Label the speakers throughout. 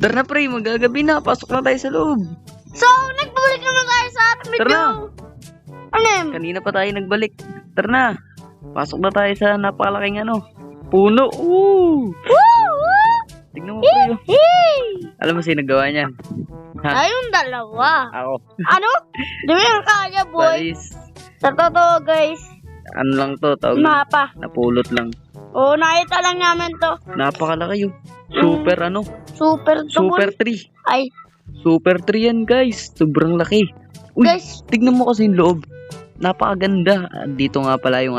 Speaker 1: Tara na, pre. Magagabi na. Pasok na tayo sa loob.
Speaker 2: So, nagbabalik naman tayo sa ating
Speaker 1: Tara
Speaker 2: video.
Speaker 1: na.
Speaker 2: Ano yun?
Speaker 1: Kanina pa tayo nagbalik. Tara na. Pasok na tayo sa napakalaking puno. Woo!
Speaker 2: Woo!
Speaker 1: Tignan mo, pre.
Speaker 2: Hey!
Speaker 1: Alam mo sino nagawa niyan? Ha?
Speaker 2: Ayun dalawa.
Speaker 1: Ako.
Speaker 2: Ano? Di ba yung kaya, boy?
Speaker 1: Balis.
Speaker 2: Sa totoo, guys.
Speaker 1: Ano lang to? Tawag
Speaker 2: Mapa.
Speaker 1: napulot lang.
Speaker 2: Oo, nakita lang namin to.
Speaker 1: Napakalaki yun. Super
Speaker 2: Super
Speaker 1: Super 3.
Speaker 2: Ay,
Speaker 1: Super 3 yan, guys. Sobrang laki. Uy,
Speaker 2: guys.
Speaker 1: tignan mo kasi yung loob. Napakaganda. Dito nga pala yung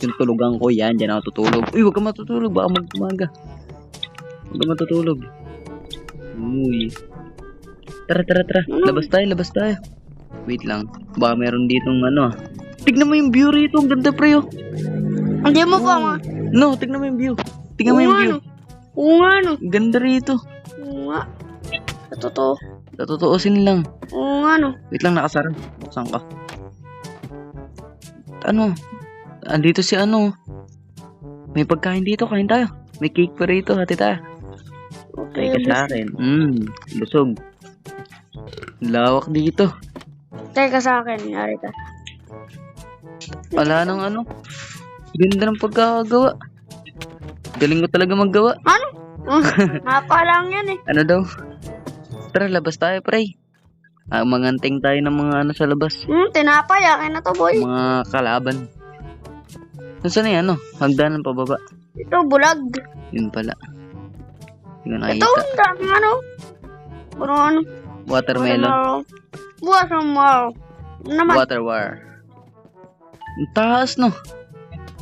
Speaker 1: yung tulugan ko. Yan, dyan ako tutulog. Uy, huwag ka matutulog. Baka magtumaga. Huwag ka matutulog. Uy. Tara. Labas tayo. Wait lang. Baka meron ditong Tignan mo yung view rito. Ang ganda, pre, oh.
Speaker 2: Hindi mo pa nga.
Speaker 1: No, tignan mo yung view. Tignan mo yung view.
Speaker 2: Oo nga, no.
Speaker 1: Ang ganda rito.
Speaker 2: Oo nga. Sa totoo.
Speaker 1: Totoosin lang.
Speaker 2: Oo nga, no.
Speaker 1: Wait lang, nakasara. Buksan ka. Andito si May pagkain dito, kain tayo. May cake pa rito, hati tayo. Kaya ka sa akin. Busog. Lawak dito.
Speaker 2: Teka sa akin, yari ka.
Speaker 1: Wala nang Ganda ng pagkakagawa. Galing mo talaga maggawa.
Speaker 2: Ano? Mapa lang yan eh.
Speaker 1: Ano daw? Tara, labas tayo, pre. Manganting tayo ng mga sa labas.
Speaker 2: Tinapay, akin na to, boy.
Speaker 1: Mga kalaban. Saan na yan, hagdanan pababa.
Speaker 2: Ito, bulag.
Speaker 1: Yun pala. Hindi ko
Speaker 2: Ito,
Speaker 1: nakita.
Speaker 2: daming Puro
Speaker 1: Watermelon.
Speaker 2: Watermelon. Naman.
Speaker 1: Water war. Ang taas, no?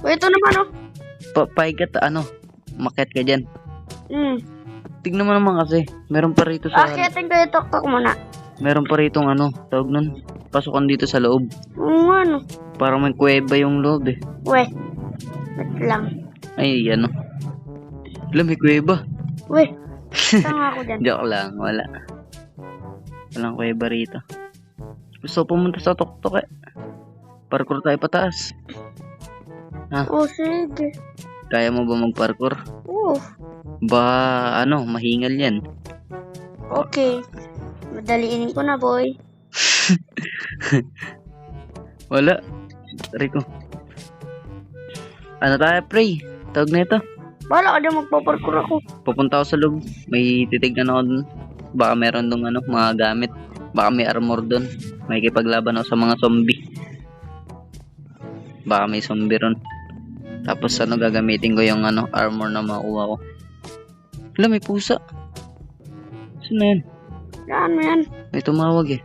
Speaker 2: Ito naman,
Speaker 1: Paigat, maket ka dyan. Tignan mo naman kasi. Meron pa rito sa...
Speaker 2: Akitin ko yung tok-tok muna.
Speaker 1: Meron pa rito tawag nun. Pasukan dito sa loob.
Speaker 2: Oo nga, no.
Speaker 1: Parang may kuweba yung loob eh.
Speaker 2: Weh. Wait lang.
Speaker 1: Ay, Alam, may kuweba.
Speaker 2: Weh. Tanga ako dyan.
Speaker 1: Joke lang, wala. Walang kuweba rito. Gusto pumunta sa tok-tok eh. Parkour tayo pataas.
Speaker 2: Oh, sige.
Speaker 1: Kaya mo ba mag-parkour?
Speaker 2: Oo.
Speaker 1: Ba, mahingal yan.
Speaker 2: Okay. Madaliinin ko na, boy.
Speaker 1: Wala. Rico. Tayo, pre? Tawag na ito.
Speaker 2: Wala ka dyan, magpaparkour ako.
Speaker 1: Pupunta ako sa loob. May titignan ako dun. Baka meron dong mga gamit. Baka may armor dun. May kipaglaban ako sa mga zombie. Baka may zombie ron. Tapos gagamitin ko yung armor na makuha ko. Wala, may pusa. Saan na yan?
Speaker 2: Saan mo yan?
Speaker 1: May tumawag eh.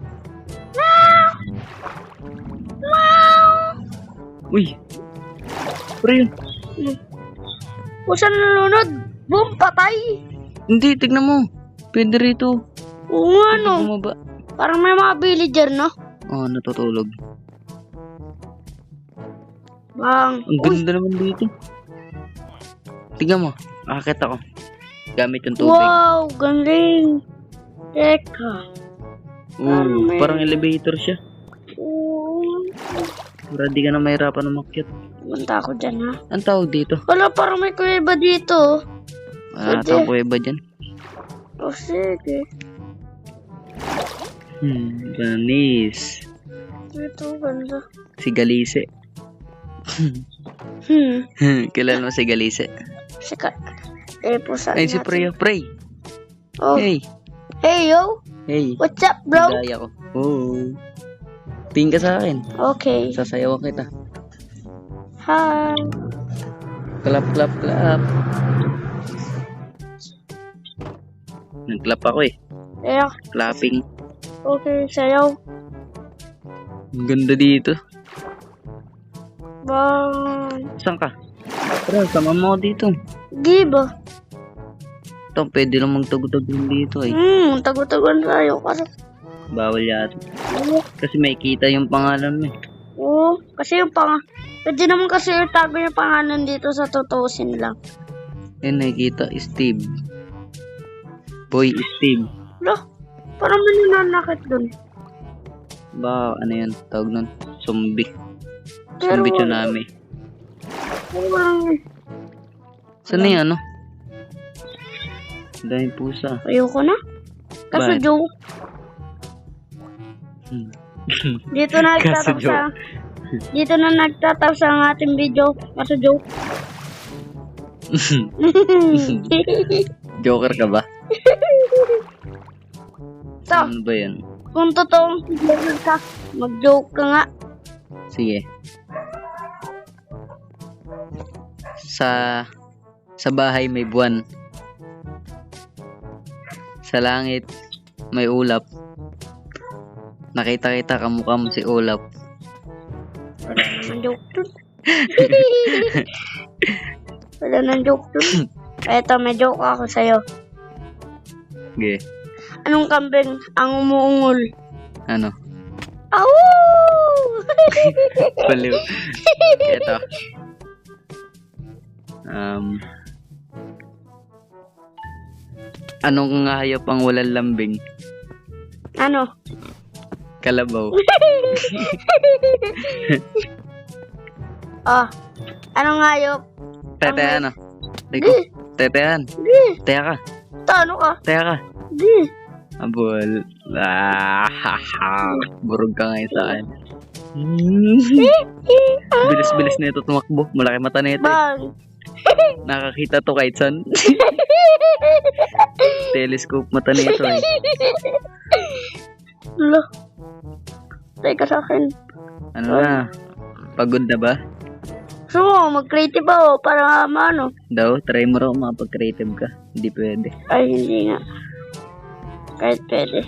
Speaker 1: Uy! Pre yun.
Speaker 2: Pusa nalunod. Boom, patay.
Speaker 1: Hindi, tignan mo. Pwede rito.
Speaker 2: Oo nga, no.
Speaker 1: Bumaba.
Speaker 2: Parang may mga villager, no?
Speaker 1: Natutulog.
Speaker 2: Bang.
Speaker 1: Ang ganda naman dito. Tignan mo. Akit ako. Gamit yung tubig.
Speaker 2: Wow, galing. Teka.
Speaker 1: Parang elevator siya. Para di ka na mahirapan umakyat.
Speaker 2: Punta ako dyan, ha?
Speaker 1: Ang tawag dito?
Speaker 2: Wala, parang may kuweba dito.
Speaker 1: Tawag kuweba dyan.
Speaker 2: Oh, sige.
Speaker 1: Ganis.
Speaker 2: Ito, ganda.
Speaker 1: Si Galise. Kilala mo si Galise?
Speaker 2: Sika. Pusa
Speaker 1: Ay, si Preyo. Prey.
Speaker 2: Oh.
Speaker 1: Hey.
Speaker 2: Hey, yo.
Speaker 1: Hey.
Speaker 2: What's up, bro?
Speaker 1: Gaya ko. Oh. Tingin ka sa akin.
Speaker 2: Okay.
Speaker 1: Sasayawan kita.
Speaker 2: Hi.
Speaker 1: Clap. Nag-clap ako eh.
Speaker 2: Yeah.
Speaker 1: Clapping.
Speaker 2: Okay, sayaw.
Speaker 1: Ang ganda dito.
Speaker 2: Bang.
Speaker 1: Saan ka? Tara, sama mo ako dito.
Speaker 2: Giba.
Speaker 1: Ito, pwede lang magtagutag dito eh.
Speaker 2: Tago-tagon tayo. Kasi,
Speaker 1: Bawal yata. Kasi may kita yung pangalan mo eh.
Speaker 2: oo, kasi yung pwede naman kasi itago yung pangalan dito sa tutusin lang.
Speaker 1: Ayun, nakikita. Steve. Boy, Steve.
Speaker 2: Lo, parang may nananakit dun.
Speaker 1: Ba, yan? Tawag nun? Zombie.
Speaker 2: Pero,
Speaker 1: Zombie tsunami.
Speaker 2: Walang,
Speaker 1: Saan na yan, Daming pusa.
Speaker 2: Ayoko na. Kaso
Speaker 1: Bakit?
Speaker 2: joke.
Speaker 1: Hmm.
Speaker 2: Dito na
Speaker 1: Kaso
Speaker 2: nagtatapos
Speaker 1: joke.
Speaker 2: ang... Dito na nagtatapos ang ating video. Kaso joke.
Speaker 1: Joker ka ba?
Speaker 2: So,
Speaker 1: Ano ba yan?
Speaker 2: kung totoong joker ka, mag-joke ka nga.
Speaker 1: Sige. Sa bahay may buwan. Sa langit may ulap. Nakita-kita kamukha mo si ulap.
Speaker 2: Wala naman joke dun. Wala nang joke dun. Eto, may joke ako sa'yo.
Speaker 1: Okay.
Speaker 2: Anong kambing ang umuungol?
Speaker 1: Ano?
Speaker 2: Awoo!
Speaker 1: Baliw. Ito. Anong hayop ang walang lambing?
Speaker 2: Ano?
Speaker 1: Kalabaw.
Speaker 2: Oh, anong hayop?
Speaker 1: Tetehan ano? Teko. Tetehan.
Speaker 2: Di.
Speaker 1: Teya ka.
Speaker 2: Tano ka?
Speaker 1: Teya ka.
Speaker 2: Di.
Speaker 1: Abol. Burog ka ngayon sa akin. Bilis-bilis na ito tumakbo. Malaki mata na ito.
Speaker 2: Bang.
Speaker 1: Nakakita to kahit saan. Telescope mata na ito eh.
Speaker 2: Lo. Teka sa akin.
Speaker 1: Ano na? Pagod na ba?
Speaker 2: So, mag-creative ako para maano.
Speaker 1: Daw, try mo raw makapag-creative ka. Hindi pwede.
Speaker 2: Ay, hindi nga. Kahit pwede.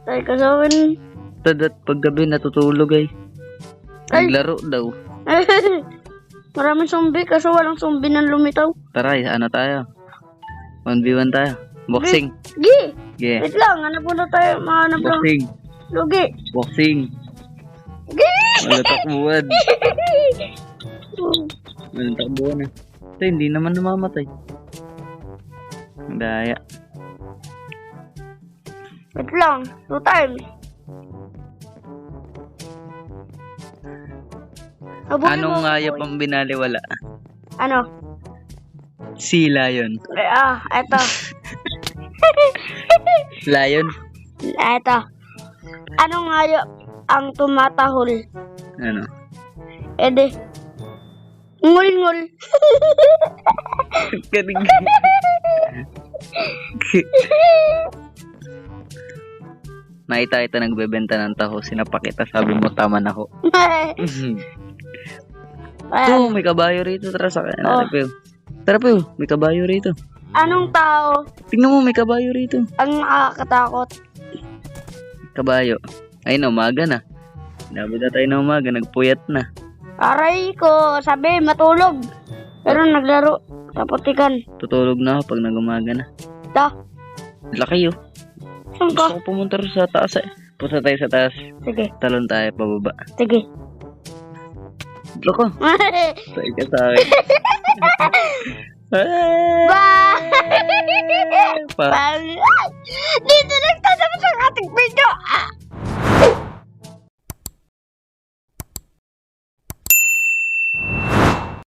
Speaker 2: Teka sa akin.
Speaker 1: Tadat paggabi natutulog ay.
Speaker 2: Ay.
Speaker 1: Naglaro daw.
Speaker 2: Maraming zombie kaso walang zombie na lumitaw.
Speaker 1: Tara, ano tayo? 1v1 tayo. Boxing.
Speaker 2: Gi!
Speaker 1: Yeah.
Speaker 2: Wait lang, hanap muna tayo. Mahanap lang.
Speaker 1: Boxing.
Speaker 2: Lugi.
Speaker 1: Boxing.
Speaker 2: Gi!
Speaker 1: Wala takbuhan. Wala takbuhan eh. Ito, hindi naman namamatay. Ang daya.
Speaker 2: Wait lang, 2 times. Habulin
Speaker 1: Anong
Speaker 2: mo,
Speaker 1: hayop
Speaker 2: boy.
Speaker 1: ang binaliwala?
Speaker 2: Ano?
Speaker 1: Si Lion.
Speaker 2: Eto.
Speaker 1: Lion?
Speaker 2: Eto. Anong hayop ang tumatahol?
Speaker 1: Ano?
Speaker 2: Ede. Ngul-ngul.
Speaker 1: Galing. Nakita kita nagbebenta ng taho. Sinapakita. Sabi mo tama na ako. Oh, may kabayo rito. Tara sa kanya.
Speaker 2: Oh.
Speaker 1: Tara po. May kabayo rito.
Speaker 2: Anong tao
Speaker 1: Tingnan mo, may kabayo rito.
Speaker 2: ang nakakatakot?
Speaker 1: Kabayo. Ay na, umaga na. Inabot na tayo na umaga. Nagpuyat na.
Speaker 2: Aray ko, sabi matulog. Pero naglaro sa putikan.
Speaker 1: Tutulog na ako pag nag-umaga na.
Speaker 2: Da,
Speaker 1: Laki oh.
Speaker 2: saan ka?
Speaker 1: Gusto ko pumunta rin sa taas eh. Punta tayo sa taas.
Speaker 2: Sige,
Speaker 1: Talon tayo pababa.
Speaker 2: sige.
Speaker 1: Loko. Tayo ka sa akin.
Speaker 2: Bye!
Speaker 1: Pa-
Speaker 2: Bye!